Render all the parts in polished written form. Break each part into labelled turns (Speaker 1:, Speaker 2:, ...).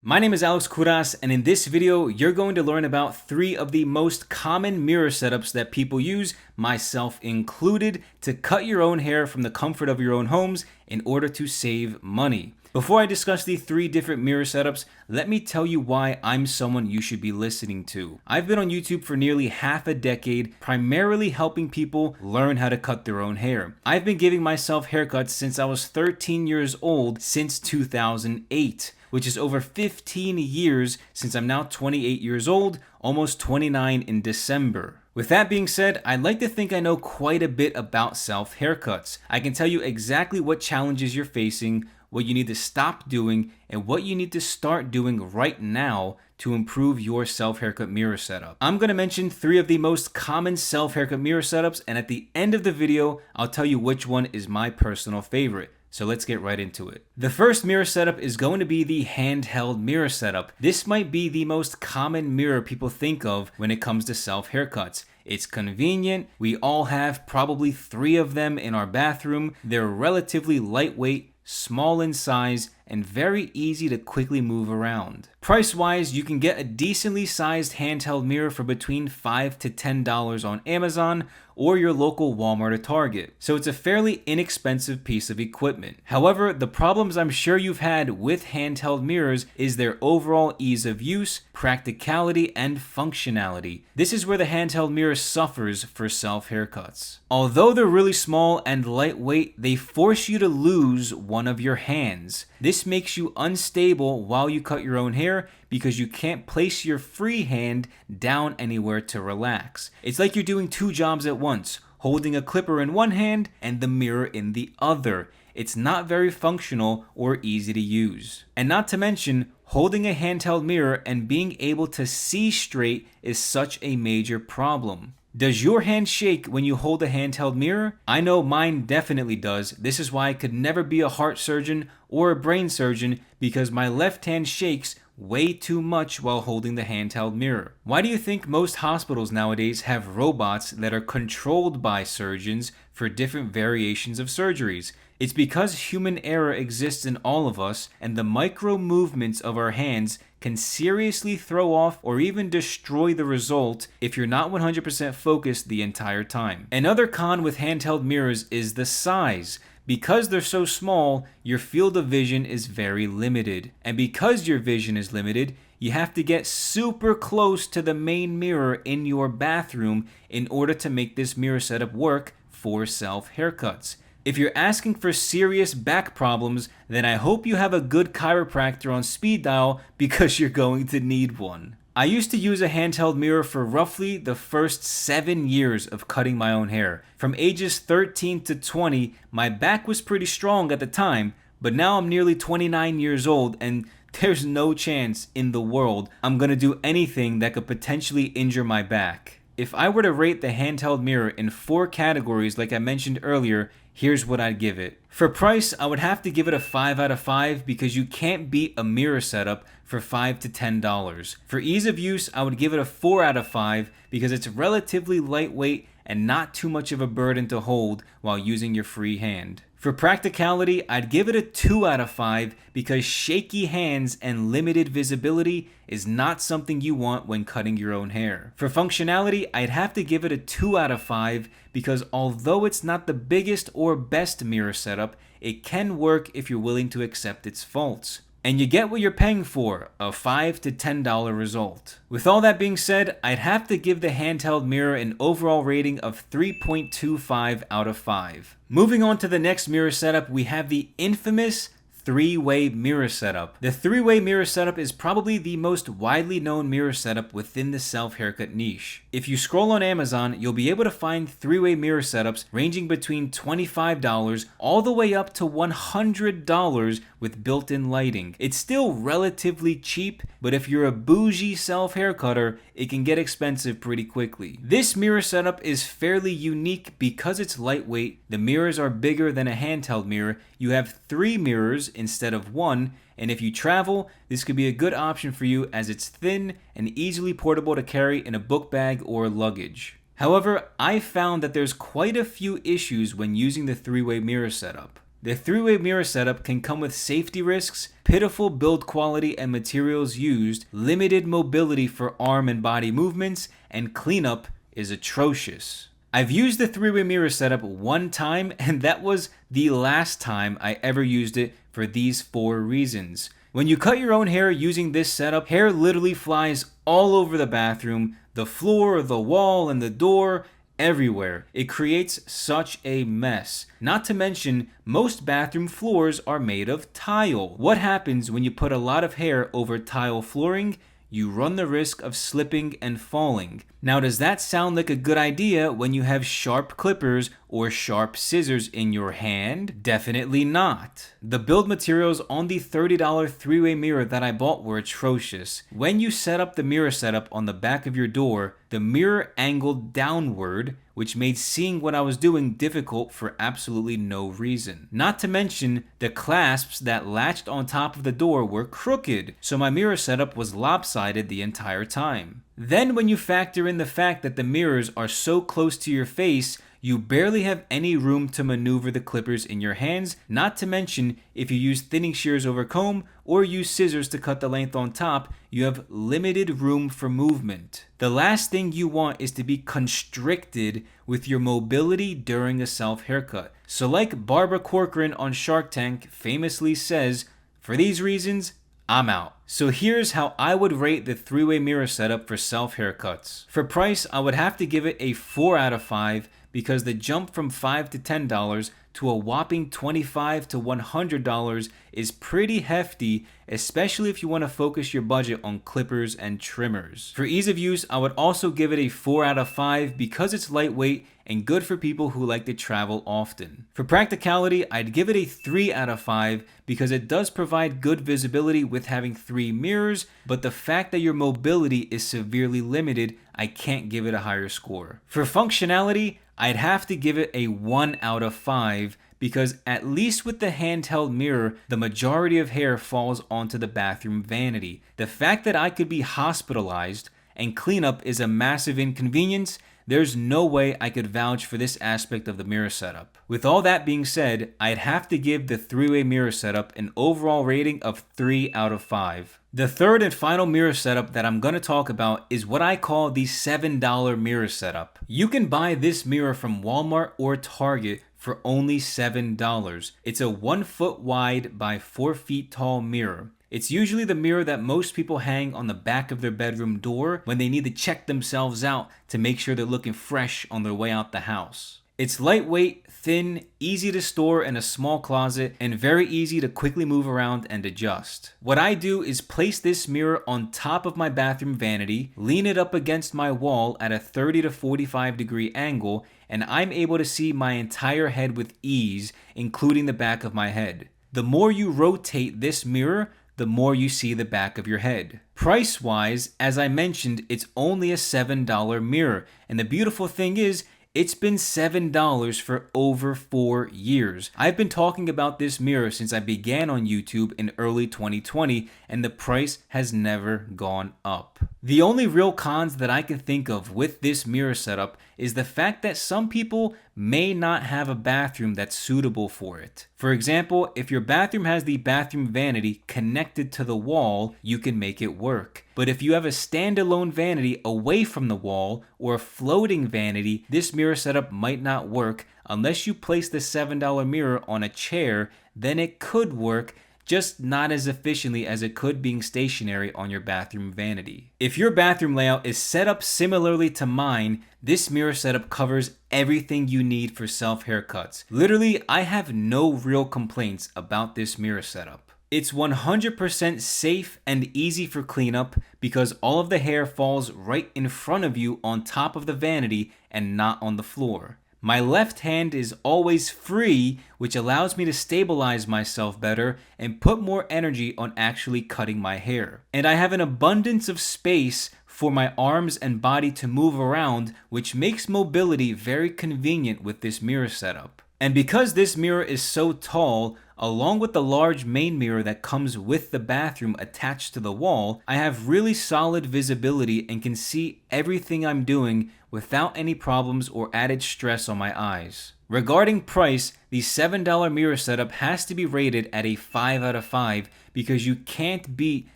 Speaker 1: My name is Alex Kouras, and in this video, you're going to learn about 3 of the most common mirror setups that people use, myself included, to cut your own hair from the comfort of your own homes in order to save money. Before I discuss the 3 different mirror setups, let me tell you why I'm someone you should be listening to. I've been on YouTube for nearly half a decade, primarily helping people learn how to cut their own hair. I've been giving myself haircuts since I was 13 years old, since 2008. Which is over 15 years since I'm now 28 years old, almost 29 in December. With that being said, I'd like to think I know quite a bit about self haircuts. I can tell you exactly what challenges you're facing, what you need to stop doing, and what you need to start doing right now to improve your self-haircut mirror setup. I'm going to mention 3 of the most common self-haircut mirror setups, and at the end of the video, I'll tell you which one is my personal favorite. So let's get right into it. The first mirror setup is going to be the handheld mirror setup. This might be the most common mirror people think of when it comes to self-haircuts. It's convenient. We all have probably 3 of them in our bathroom. They're relatively lightweight, small in size, and very easy to quickly move around. Price-wise, you can get a decently sized handheld mirror for between $5 to $10 on Amazon or your local Walmart or Target, so it's a fairly inexpensive piece of equipment. However, the problems I'm sure you've had with handheld mirrors is their overall ease of use, practicality, and functionality. This is where the handheld mirror suffers for self-haircuts. Although they're really small and lightweight, they force you to lose one of your hands. This makes you unstable while you cut your own hair because you can't place your free hand down anywhere to relax. It's like you're doing 2 jobs at once, holding a clipper in one hand and the mirror in the other. It's not very functional or easy to use. And not to mention, holding a handheld mirror and being able to see straight is such a major problem. Does your hand shake when you hold a handheld mirror? I know mine definitely does. This is why I could never be a heart surgeon or a brain surgeon, because my left hand shakes way too much while holding the handheld mirror. Why do you think most hospitals nowadays have robots that are controlled by surgeons for different variations of surgeries? It's because human error exists in all of us, and the micro movements of our hands can seriously throw off or even destroy the result if you're not 100% focused the entire time. Another con with handheld mirrors is the size. Because they're so small, your field of vision is very limited. And because your vision is limited, you have to get super close to the main mirror in your bathroom in order to make this mirror setup work for self-haircuts. If you're asking for serious back problems, then I hope you have a good chiropractor on speed dial, because you're going to need one. I used to use a handheld mirror for roughly the first 7 years of cutting my own hair. From ages 13 to 20, my back was pretty strong at the time, but now I'm nearly 29 years old and there's no chance in the world I'm gonna do anything that could potentially injure my back. If I were to rate the handheld mirror in 4 categories like I mentioned earlier, here's what I'd give it. For price, I would have to give it a 5 out of 5 because you can't beat a mirror setup for $5 to $10. For ease of use, I would give it a 4 out of 5 because it's relatively lightweight and not too much of a burden to hold while using your free hand. For practicality, I'd give it a 2 out of 5 because shaky hands and limited visibility is not something you want when cutting your own hair. For functionality, I'd have to give it a 2 out of 5 because although it's not the biggest or best mirror setup, it can work if you're willing to accept its faults. And you get what you're paying for, a $5 to $10 result. With all that being said, I'd have to give the handheld mirror an overall rating of 3.25 out of 5. Moving on to the next mirror setup, we have the infamous 3-way mirror setup. The 3-way mirror setup is probably the most widely known mirror setup within the self-haircut niche. If you scroll on Amazon, you'll be able to find 3-way mirror setups ranging between $25 all the way up to $100 with built-in lighting. It's still relatively cheap, but if you're a bougie self-haircutter, it can get expensive pretty quickly. This mirror setup is fairly unique because it's lightweight, the mirrors are bigger than a handheld mirror, you have 3 mirrors instead of 1, and if you travel, this could be a good option for you as it's thin and easily portable to carry in a book bag or luggage. However, I found that there's quite a few issues when using the 3-way mirror setup. The three-way mirror setup can come with safety risks, pitiful build quality and materials used, limited mobility for arm and body movements, and cleanup is atrocious. I've used the three-way mirror setup one time, and that was the last time I ever used it for these 4 reasons. When you cut your own hair using this setup, hair literally flies all over the bathroom, the floor, the wall, and the door, everywhere. It creates such a mess. Not to mention, most bathroom floors are made of tile. What happens when you put a lot of hair over tile flooring? You run the risk of slipping and falling. Now, does that sound like a good idea when you have sharp clippers or sharp scissors in your hand? Definitely not. The build materials on the $30 three-way mirror that I bought were atrocious. When you set up the mirror setup on the back of your door, the mirror angled downward, which made seeing what I was doing difficult for absolutely no reason. Not to mention, the clasps that latched on top of the door were crooked, so my mirror setup was lopsided the entire time. Then when you factor in the fact that the mirrors are so close to your face, you barely have any room to maneuver the clippers in your hands, not to mention if you use thinning shears over comb or use scissors to cut the length on top, you have limited room for movement. The last thing you want is to be constricted with your mobility during a self-haircut. So like Barbara Corcoran on Shark Tank famously says, for these reasons, I'm out. So here's how I would rate the three-way mirror setup for self-haircuts. For price, I would have to give it a 4 out of 5 because the jump from $5 to $10 to a whopping $25 to $100 is pretty hefty, especially if you want to focus your budget on clippers and trimmers. For ease of use, I would also give it a 4 out of 5 because it's lightweight and good for people who like to travel often. For practicality, I'd give it a 3 out of 5 because it does provide good visibility with having 3 mirrors, but the fact that your mobility is severely limited, I can't give it a higher score. For functionality, I'd have to give it a 1 out of 5 because at least with the handheld mirror, the majority of hair falls onto the bathroom vanity. The fact that I could be hospitalized and cleanup is a massive inconvenience, there's no way I could vouch for this aspect of the mirror setup. With all that being said, I'd have to give the three-way mirror setup an overall rating of 3 out of 5. The third and final mirror setup that I'm going to talk about is what I call the $7 mirror setup. You can buy this mirror from Walmart or Target for only $7. It's a 1 foot wide by 4 feet tall mirror. It's usually the mirror that most people hang on the back of their bedroom door when they need to check themselves out to make sure they're looking fresh on their way out the house. It's lightweight, thin, easy to store in a small closet, and very easy to quickly move around and adjust. What I do is place this mirror on top of my bathroom vanity, lean it up against my wall at a 30 to 45 degree angle, and I'm able to see my entire head with ease, including the back of my head. The more you rotate this mirror, the more you see the back of your head. Price-wise, as I mentioned, it's only a $7 mirror, and the beautiful thing is, it's been $7 for over 4 years. I've been talking about this mirror since I began on YouTube in early 2020, and the price has never gone up. The only real cons that I can think of with this mirror setup is the fact that some people may not have a bathroom that's suitable for it. For example, if your bathroom has the bathroom vanity connected to the wall, you can make it work. But if you have a standalone vanity away from the wall or a floating vanity, this mirror setup might not work unless you place the $7 mirror on a chair. Then it could work, just not as efficiently as it could being stationary on your bathroom vanity. If your bathroom layout is set up similarly to mine, this mirror setup covers everything you need for self-haircuts. Literally, I have no real complaints about this mirror setup. It's 100% safe and easy for cleanup because all of the hair falls right in front of you on top of the vanity and not on the floor. My left hand is always free, which allows me to stabilize myself better and put more energy on actually cutting my hair. And I have an abundance of space for my arms and body to move around, which makes mobility very convenient with this mirror setup. And because this mirror is so tall, Along with the large main mirror that comes with the bathroom attached to the wall, I have really solid visibility and can see everything I'm doing without any problems or added stress on my eyes. Regarding price, the $7 mirror setup has to be rated at a 5 out of 5 because you can't beat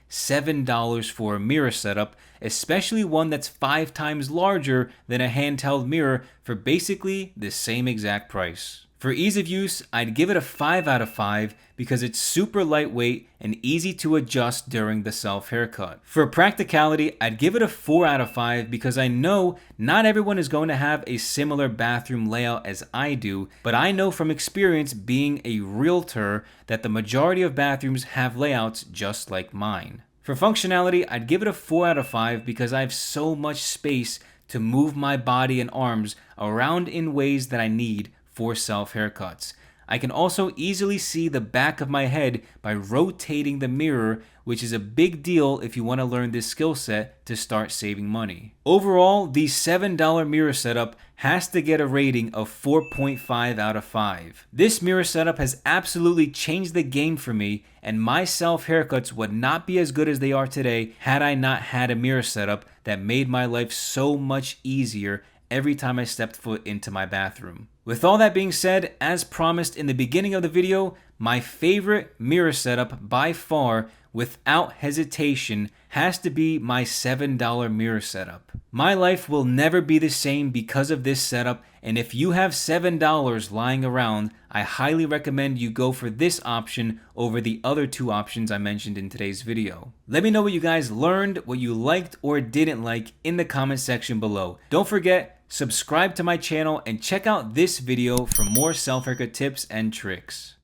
Speaker 1: $7 for a mirror setup, especially one that's 5 times larger than a handheld mirror for basically the same exact price. For ease of use, I'd give it a 5 out of 5 because it's super lightweight and easy to adjust during the self-haircut. For practicality, I'd give it a 4 out of 5 because I know not everyone is going to have a similar bathroom layout as I do, but I know from experience being a realtor that the majority of bathrooms have layouts just like mine. For functionality, I'd give it a 4 out of 5 because I have so much space to move my body and arms around in ways that I need for self-haircuts. I can also easily see the back of my head by rotating the mirror, which is a big deal if you want to learn this skill set to start saving money. Overall, the $7 mirror setup has to get a rating of 4.5 out of 5. This mirror setup has absolutely changed the game for me, and my self-haircuts would not be as good as they are today had I not had a mirror setup that made my life so much easier every time I stepped foot into my bathroom. With all that being said, as promised in the beginning of the video, my favorite mirror setup by far, without hesitation, has to be my $7 mirror setup. My life will never be the same because of this setup, and if you have $7 lying around, I highly recommend you go for this option over the other two options I mentioned in today's video. Let me know what you guys learned, what you liked or didn't like in the comment section below. Don't forget, subscribe to my channel and check out this video for more self-haircut tips and tricks.